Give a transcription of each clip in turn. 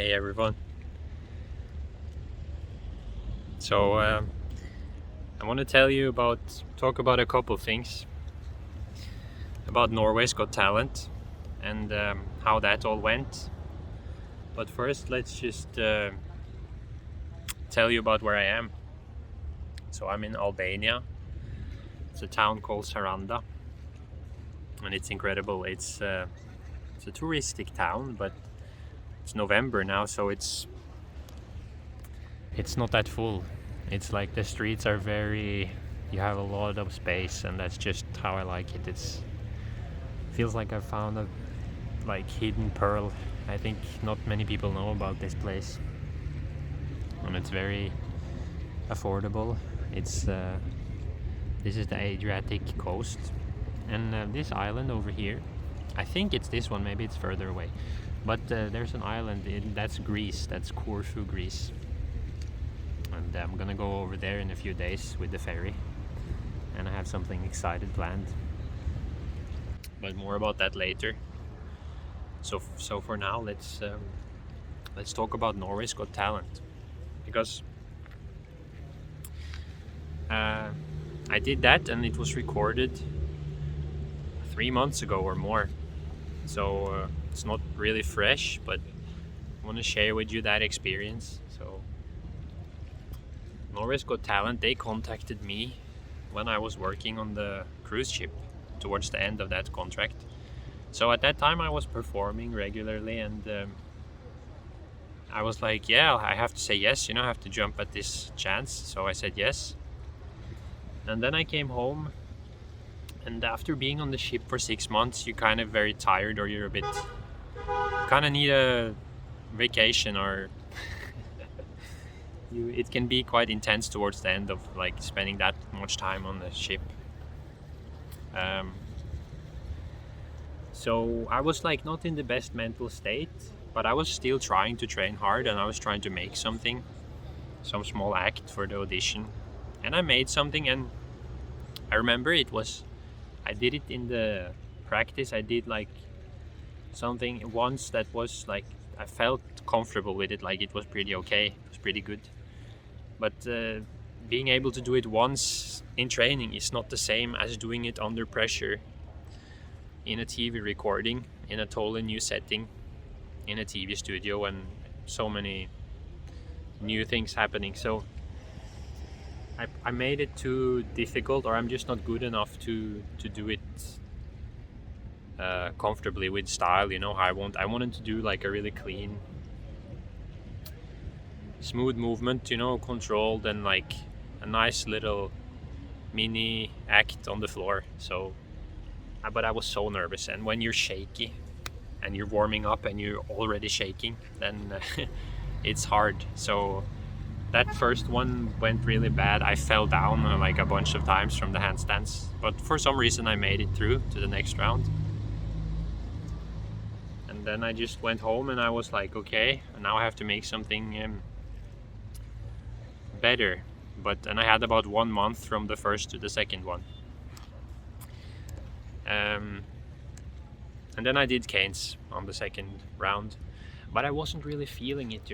Hey everyone. So I want to talk about a couple things about Norway's Got Talent and how that all went. But first, let's just tell you about where I am. So I'm in Albania. It's a town called Saranda, and it's incredible. It's a touristic town, but it's November now, so it's not that full. It's like the streets are you have a lot of space, and that's just how I like it. It's feels like I found a hidden pearl. I think not many people know about this place, and it's very affordable. It's this is the Adriatic coast, and this island over here, I think it's this one, maybe it's further away, but there's an island that's Greece, that's Corfu, Greece, and I'm gonna go over there in a few days with the ferry, and I have something excited planned, but more about that later. So for now, let's talk about Norway's Got Talent, because I did that and it was recorded 3 months ago or more, so it's not really fresh, but I want to share with you that experience. So Norway's Got Talent, they contacted me when I was working on the cruise ship towards the end of that contract. So at that time I was performing regularly, and I was like, yeah, I have to say yes, I have to jump at this chance. So I said yes. And then I came home, and after being on the ship for 6 months, you're kind of very tired, or you're a bit, kind of need a vacation, or it can be quite intense towards the end of spending that much time on the ship. So I was not in the best mental state, but I was still trying to train hard, and I was trying to make some small act for the audition. And I made something, and I remember I did it in the practice. I did something once that was I felt comfortable with it, it was pretty okay, it was pretty good. But being able to do it once in training is not the same as doing it under pressure in a TV recording, in a totally new setting, in a TV studio, and so many new things happening. So I made it too difficult, or I'm just not good enough to do it comfortably with style. I wanted to do a really clean, smooth movement, controlled, and a nice little mini act on the floor. So but I was so nervous, and when you're shaky and you're warming up and you're already shaking, then it's hard. So that first one went really bad. I fell down a bunch of times from the handstands, but for some reason I made it through to the next round. And then I just went home, and I was like, okay, now I have to make something better. And I had about 1 month from the first to the second one. And then I did canes on the second round, but I wasn't really feeling it,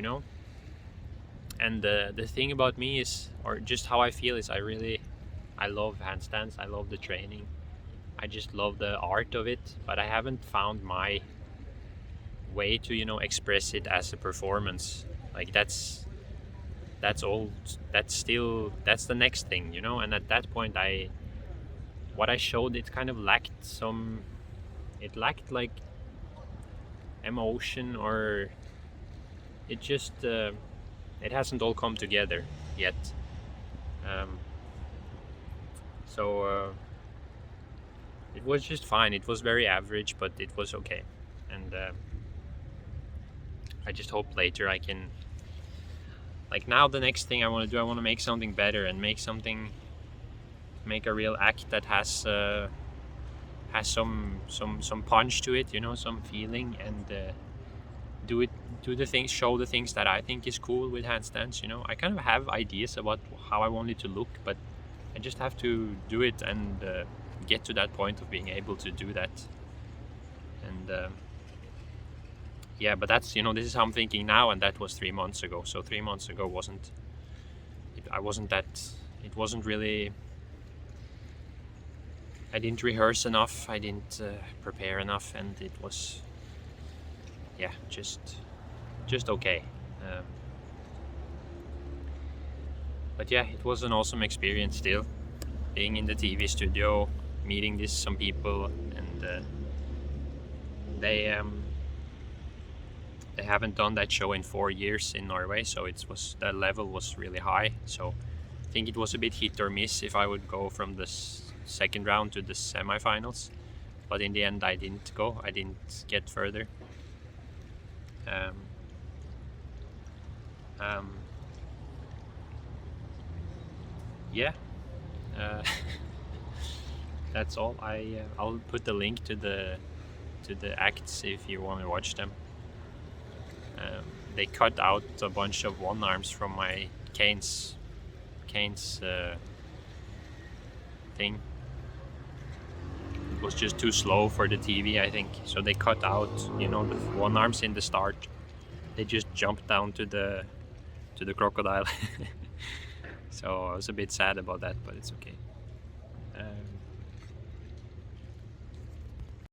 And the thing about me is, or just how I feel is, I love handstands, I love the training, I just love the art of it, but I haven't found my way to, express it as a performance. That's all, that's the next thing, and at that point what I showed, it kind of lacked emotion, or it just it hasn't all come together yet. So it was just fine. It was very average, but it was okay. And I just hope later I can, now the next thing I want to do, I want to make something better, and make a real act that has some punch to it, some feeling, and show the things that I think is cool with handstands. I kind of have ideas about how I want it to look, but I just have to do it and get to that point of being able to do that. And yeah, but that's, this is how I'm thinking now, and that was 3 months ago. So 3 months ago wasn't it, I wasn't that it wasn't really, I didn't rehearse enough, I didn't prepare enough, and it was, yeah, just okay. um, but yeah, it was an awesome experience still, being in the TV studio, meeting some people, and they haven't done that show in 4 years in Norway, so the level was really high. So I think it was a bit hit or miss if I would go from the second round to the semifinals, but in the end I didn't go. I didn't get further. Um, um, yeah, uh, that's all. I'll put the link to the acts if you want to watch them. They cut out a bunch of one arms from my Kane's thing. It was just too slow for the TV, I think. So they cut out, the one arms in the start. They just jumped down to the crocodile. So I was a bit sad about that, but it's okay.